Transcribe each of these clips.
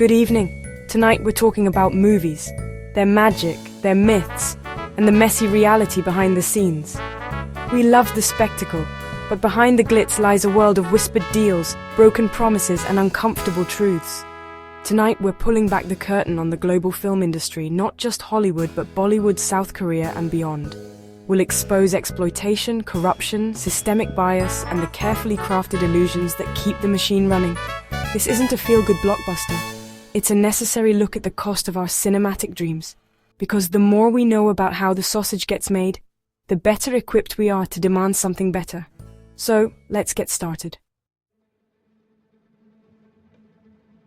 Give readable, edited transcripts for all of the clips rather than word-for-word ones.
Good evening. Tonight we're talking about movies, their magic, their myths, and the messy reality behind the scenes. We love the spectacle, but behind the glitz lies a world of whispered deals, broken promises, and uncomfortable truths. Tonight we're pulling back the curtain on the global film industry, not just Hollywood, but Bollywood, South Korea, and beyond. We'll expose exploitation, corruption, systemic bias, and the carefully crafted illusions that keep the machine running. This isn't a feel-good blockbuster. It's a necessary look at the cost of our cinematic dreams. Because the more we know about how the sausage gets made, the better equipped we are to demand something better. So, let's get started.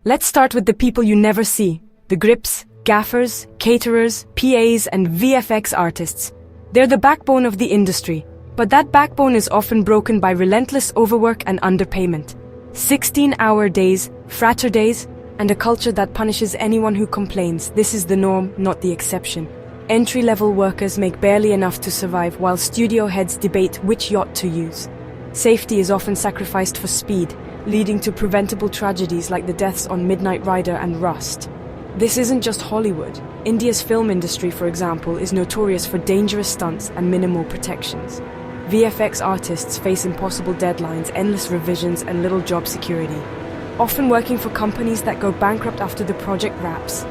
Let's start with the people you never see. The grips, gaffers, caterers, PAs, and VFX artists. They're the backbone of the industry, but that backbone is often broken by relentless overwork and underpayment. 16-hour days, fratter days, and a culture that punishes anyone who complains. This is the norm, not the exception. Entry-level workers make barely enough to survive, while studio heads debate which yacht to use. Safety is often sacrificed for speed, leading to preventable tragedies like the deaths on Midnight Rider and Rust. This isn't just Hollywood. India's film industry, for example, is notorious for dangerous stunts and minimal protections. VFX artists face impossible deadlines, endless revisions, and little job security, often working for companies that go bankrupt after the project wraps.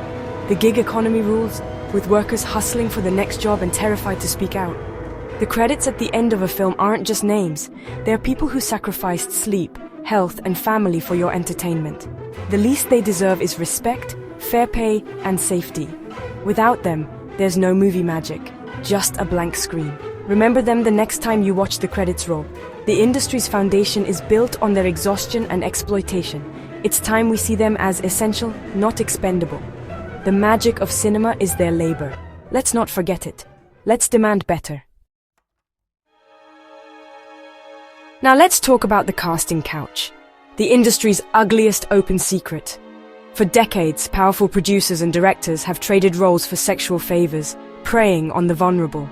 The gig economy rules, with workers hustling for the next job and terrified to speak out. The credits at the end of a film aren't just names. They're people who sacrificed sleep, health, and family for your entertainment. The least they deserve is respect, fair pay, and safety. Without them, there's no movie magic, just a blank screen. Remember them the next time you watch the credits roll. The industry's foundation is built on their exhaustion and exploitation. It's time we see them as essential, not expendable. The magic of cinema is their labor. Let's not forget it. Let's demand better. Now let's talk about the casting couch, the industry's ugliest open secret. For decades, powerful producers and directors have traded roles for sexual favors, preying on the vulnerable.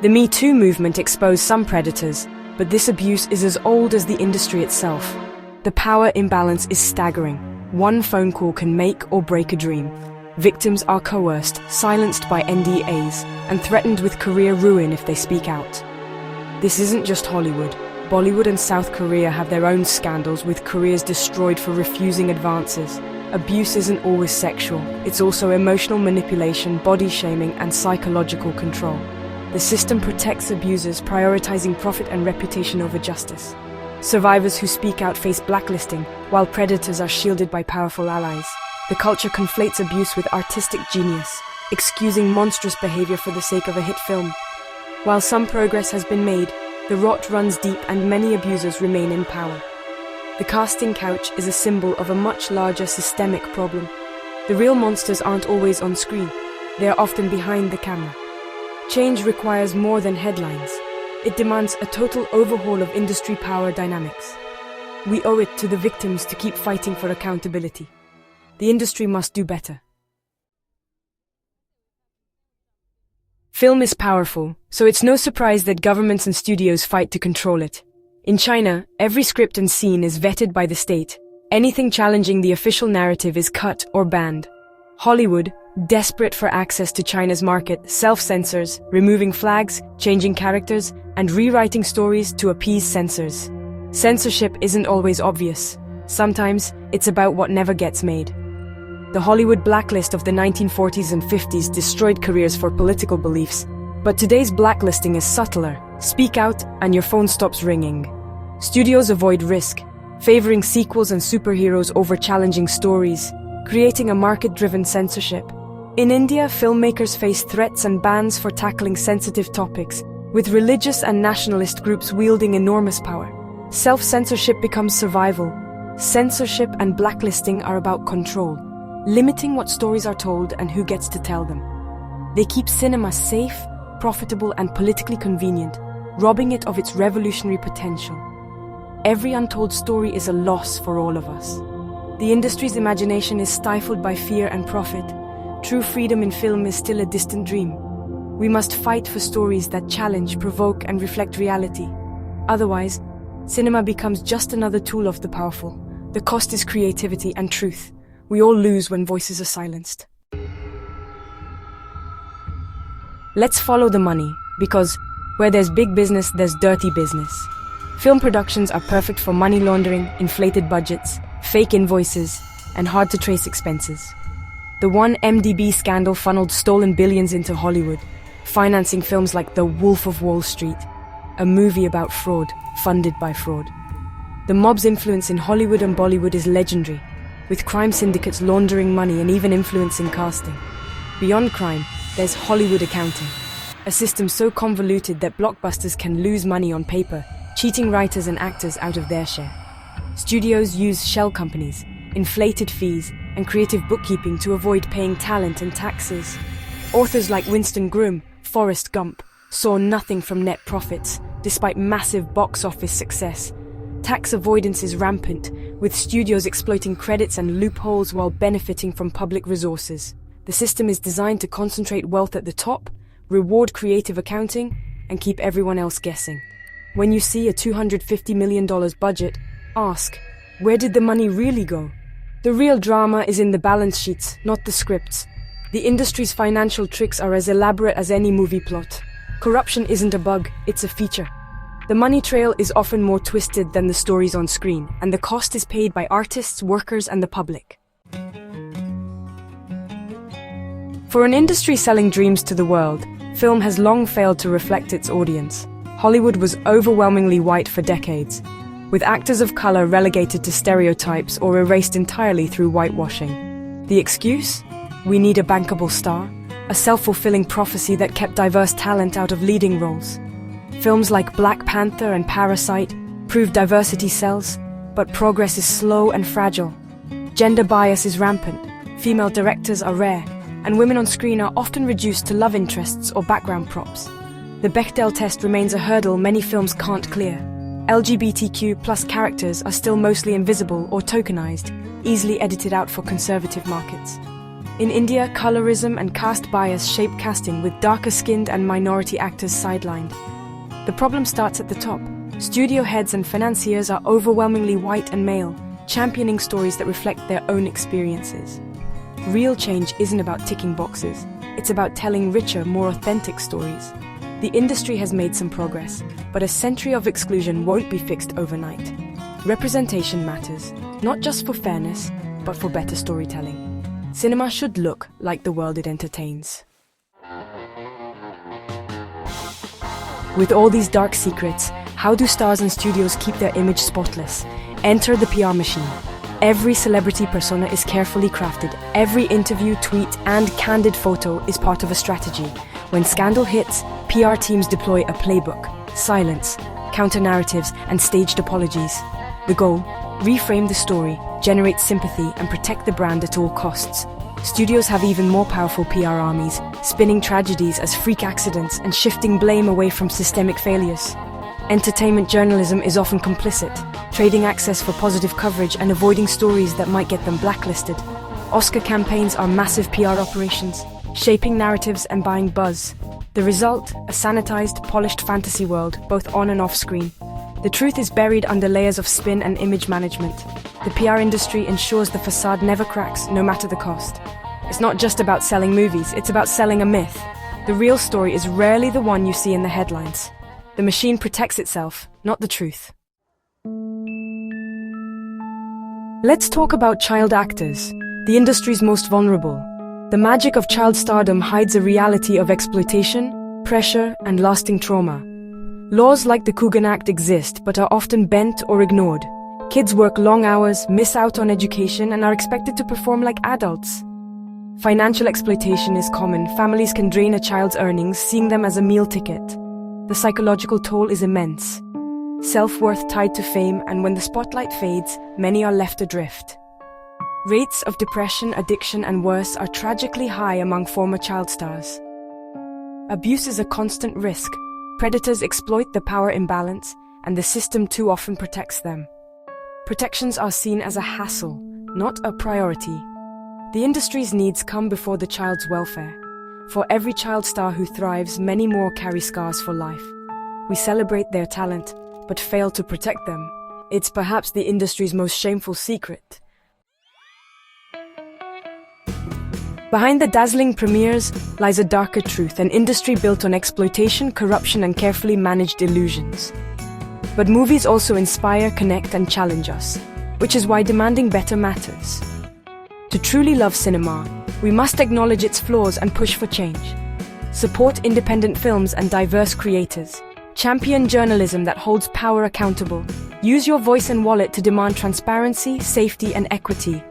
The Me Too movement exposed some predators, but this abuse is as old as the industry itself. The power imbalance is staggering. One phone call can make or break a dream. Victims are coerced, silenced by NDAs, and threatened with career ruin if they speak out. This isn't just Hollywood. Bollywood and South Korea have their own scandals, with careers destroyed for refusing advances. Abuse isn't always sexual. It's also emotional manipulation, body shaming, and psychological control. The system protects abusers, prioritizing profit and reputation over justice. Survivors who speak out face blacklisting, while predators are shielded by powerful allies. The culture conflates abuse with artistic genius, excusing monstrous behavior for the sake of a hit film. While some progress has been made, the rot runs deep and many abusers remain in power. The casting couch is a symbol of a much larger systemic problem. The real monsters aren't always on screen. They are often behind the camera. Change requires more than headlines. It demands a total overhaul of industry power dynamics. We owe it to the victims to keep fighting for accountability. The industry must do better. Film is powerful, so it's no surprise that governments and studios fight to control it. In China, every script and scene is vetted by the state. Anything challenging the official narrative is cut or banned. Hollywood, desperate for access to China's market, self-censors, removing flags, changing characters, and rewriting stories to appease censors. Censorship isn't always obvious. Sometimes, it's about what never gets made. The Hollywood blacklist of the 1940s and 50s destroyed careers for political beliefs, but today's blacklisting is subtler. Speak out, and your phone stops ringing. Studios avoid risk, favoring sequels and superheroes over challenging stories, creating a market-driven censorship. In India, filmmakers face threats and bans for tackling sensitive topics, with religious and nationalist groups wielding enormous power. Self-censorship becomes survival. Censorship and blacklisting are about control, limiting what stories are told and who gets to tell them. They keep cinema safe, profitable, and politically convenient, robbing it of its revolutionary potential. Every untold story is a loss for all of us. The industry's imagination is stifled by fear and profit. True freedom in film is still a distant dream. We must fight for stories that challenge, provoke, and reflect reality. Otherwise, cinema becomes just another tool of the powerful. The cost is creativity and truth. We all lose when voices are silenced. Let's follow the money, because where there's big business, there's dirty business. Film productions are perfect for money laundering, inflated budgets, fake invoices, and hard-to-trace expenses. The 1MDB scandal funneled stolen billions into Hollywood, financing films like The Wolf of Wall Street, a movie about fraud, funded by fraud. The mob's influence in Hollywood and Bollywood is legendary, with crime syndicates laundering money and even influencing casting. Beyond crime, there's Hollywood accounting, a system so convoluted that blockbusters can lose money on paper, cheating writers and actors out of their share. Studios use shell companies, inflated fees, and creative bookkeeping to avoid paying talent and taxes. Authors like Winston Groom, Forrest Gump, saw nothing from net profits, despite massive box office success. Tax avoidance is rampant, with studios exploiting credits and loopholes while benefiting from public resources. The system is designed to concentrate wealth at the top, reward creative accounting, and keep everyone else guessing. When you see a $250 million budget, ask, where did the money really go? The real drama is in the balance sheets, not the scripts. The industry's financial tricks are as elaborate as any movie plot. Corruption isn't a bug, it's a feature. The money trail is often more twisted than the stories on screen, and the cost is paid by artists, workers, and the public. For an industry selling dreams to the world, film has long failed to reflect its audience. Hollywood was overwhelmingly white for decades, with actors of color relegated to stereotypes or erased entirely through whitewashing. The excuse? We need a bankable star, a self-fulfilling prophecy that kept diverse talent out of leading roles. Films like Black Panther and Parasite prove diversity sells, but progress is slow and fragile. Gender bias is rampant, female directors are rare, and women on screen are often reduced to love interests or background props. The Bechdel test remains a hurdle many films can't clear. LGBTQ+ characters are still mostly invisible or tokenized, easily edited out for conservative markets. In India, colorism and caste bias shape casting, with darker-skinned and minority actors sidelined. The problem starts at the top. Studio heads and financiers are overwhelmingly white and male, championing stories that reflect their own experiences. Real change isn't about ticking boxes, it's about telling richer, more authentic stories. The industry has made some progress, but a century of exclusion won't be fixed overnight. Representation matters, not just for fairness, but for better storytelling. Cinema should look like the world it entertains. With all these dark secrets, how do stars and studios keep their image spotless? Enter the PR machine. Every celebrity persona is carefully crafted. Every interview, tweet, and candid photo is part of a strategy. When scandal hits, PR teams deploy a playbook: silence, counter-narratives, and staged apologies. The goal? Reframe the story, generate sympathy, and protect the brand at all costs. Studios have even more powerful PR armies, spinning tragedies as freak accidents and shifting blame away from systemic failures. Entertainment journalism is often complicit, trading access for positive coverage and avoiding stories that might get them blacklisted. Oscar campaigns are massive PR operations, shaping narratives and buying buzz. The result? A sanitized, polished fantasy world, both on and off screen. The truth is buried under layers of spin and image management. The PR industry ensures the facade never cracks, no matter the cost. It's not just about selling movies, it's about selling a myth. The real story is rarely the one you see in the headlines. The machine protects itself, not the truth. Let's talk about child actors, the industry's most vulnerable. The magic of child stardom hides a reality of exploitation, pressure, and lasting trauma. Laws like the Coogan Act exist, but are often bent or ignored. Kids work long hours, miss out on education, and are expected to perform like adults. Financial exploitation is common. Families can drain a child's earnings, seeing them as a meal ticket. The psychological toll is immense. Self-worth tied to fame, and when the spotlight fades, many are left adrift. Rates of depression, addiction, and worse are tragically high among former child stars. Abuse is a constant risk. Predators exploit the power imbalance, and the system too often protects them. Protections are seen as a hassle, not a priority. The industry's needs come before the child's welfare. For every child star who thrives, many more carry scars for life. We celebrate their talent, but fail to protect them. It's perhaps the industry's most shameful secret. Behind the dazzling premieres lies a darker truth, an industry built on exploitation, corruption, and carefully managed illusions. But movies also inspire, connect, and challenge us, which is why demanding better matters. To truly love cinema, we must acknowledge its flaws and push for change. Support independent films and diverse creators. Champion journalism that holds power accountable. Use your voice and wallet to demand transparency, safety, and equity.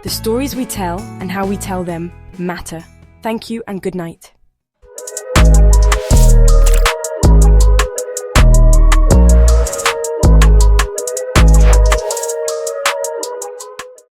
The stories we tell and how we tell them matter. Thank you and good night.